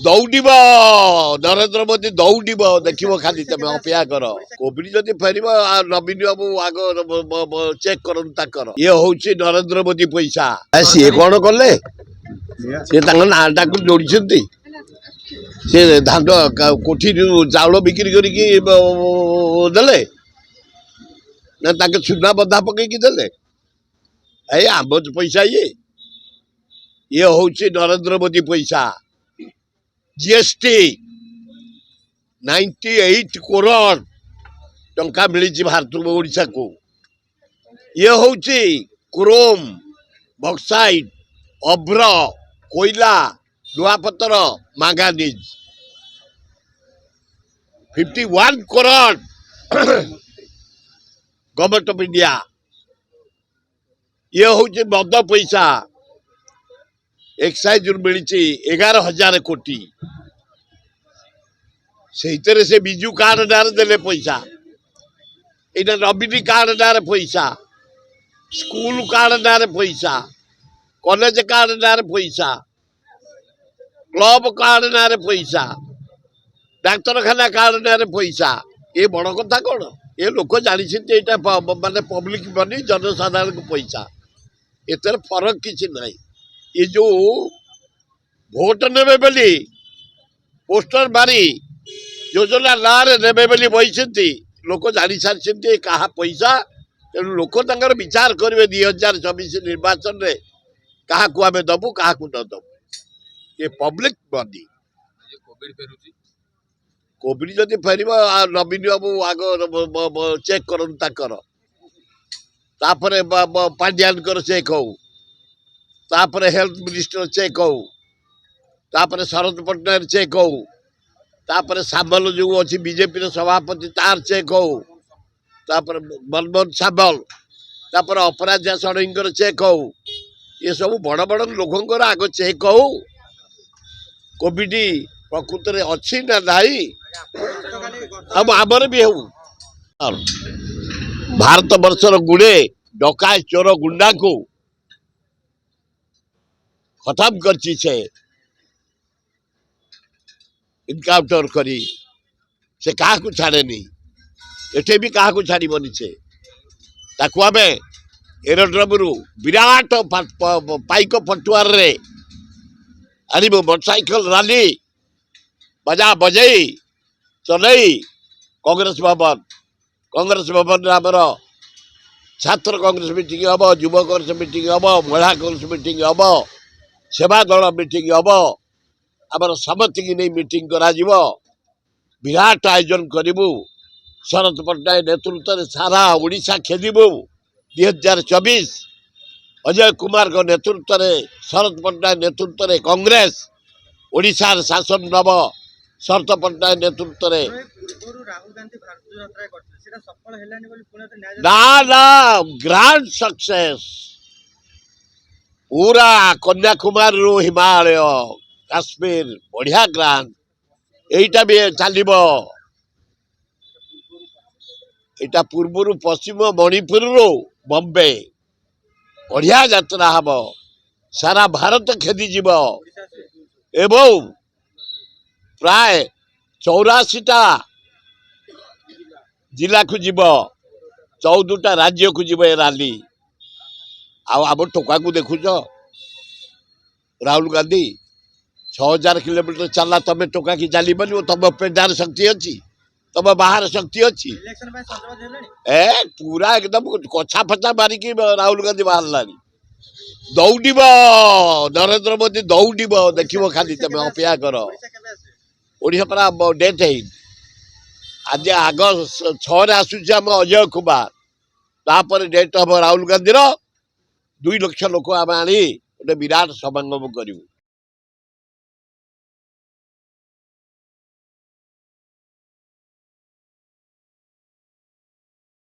दौड़ नरेंद्र मोदी दौड़ देख खाली तुम अपेक्षा कर कोविड जदि फेर नवीन बाबू आग चेक कर ये हूँ नरेंद्र मोदी पैसा सी कौन कले सी नाटा को जोड़ी सी धान कोठी चाउल बिक्री करदे ना सुना बधा पकईकी देले आम पैसा ये हूँ नरेंद्र मोदी पैसा जीएसटी 98 करोड़ टंका मिली भारत ओडिशा को ये हूँ क्रोम बक्साइट अभ्र कोयला लुहापतर मांगानीज 51 करोड़ गवर्नमेंट ऑफ इंडिया ये हूँ मद पैसा एक्साइज मिली 11,000 कोटी से बिजू कार्ड डारे देले पैसा यहाँ नवीन कार्ड डारे पैसा स्कूल कार्ड डारे पैसा कॉलेज कार्ड डारे पैसा क्लब कार्ड डारे पैसा डाक्तरखाना कार्ड डारे पैसा ये बड़ कथा कौन ये लोक जानी माने पब्लिक मनी जनसाधारण को पैसा एतर फरक किसी ना ये जो भोट नेबे बोली पोस्टर मारी योजना ना नेबे बोली बही लोक जानी सारी क्या पैसा तेणु लोक विचार करेंगे 2024 निर्वाचन में क्या आम दबू क्या न दबू ये पब्लिक मनी कोविड जदि फेर नवीन बाबू आग चेक कर पांड्यान चेक हो तापरे हेल्थ मिनिस्टर चेक हो तापरे शरद पट्टनायक चेक हो तापरे सामल जो अच्छी बीजेपी सभापति तार चेक हो तापरे मनमोहन सामल तापरे अपराजिता षडंगी चेक हो ये सब बड़ बड़ लोकंर आग चेक हो कोविड प्रकृत में अच्छी ना नहीं अब आमर भी हो भारत वर्षर गुड़े डकाय चोर गुंडा को खत्म करची से इनकाउंटर करी से क्या छाड़े एठे भी क्या छाड़बनी से आम एरोड्रम रु विराट पाइक पटुआर रे आनी मोटरसाइकिल रैली बजा बजई चलई कांग्रेस भवन आमर छात्र कांग्रेस मीटिंग हम युव कांग्रेस मीटिंग हम महिला कांग्रेस मीटिंग हम सेवा दल मीटिंग हम आमर समस्त की नहीं मीटिंग करा विराट आयोजन करूँ शरद पट्टनायक नेतृत्व में सारा ओडिशा खेलू 2024 अजय कुमार को नेतृत्व में शरद पट्टनायक नेतृत्व में कांग्रेस ओडिशा शासन नव शरद पट्टनायक नेतृत्व में ना ना ग्रांड सक्सेस पूरा कन्याकुमारी रू हिमालय काश्मीर बढ़िया ग्रांड यहीटा भी चलो यहाँ पूर्व पश्चिम मणिपुर रू बम्बे बढ़िया यात्रा हम सारा भारत खेदी एवं प्राय 84टा जिला को जीव 14टा राज्य को जीव रैली आम टोका को देखुच राहुल गांधी 6000 किलोमीटर चला तुम टोका की चलबनी तुम पेडार शक्ति अच्छी तुम बाहर शक्ति अच्छी पूरा एकदम कछा फचा मारिक राहुल गांधी बाहर दौड़ नरेंद्र मोदी दौड़ देख खाली तुम अपेक्षा कर ओडिशा परा डेथ है आज आग 6 आसूस अजय कुमार तापर डेथ हम राहुल गांधी 2 लाख लोक आम आनी गोटे विराट समागम करूँ।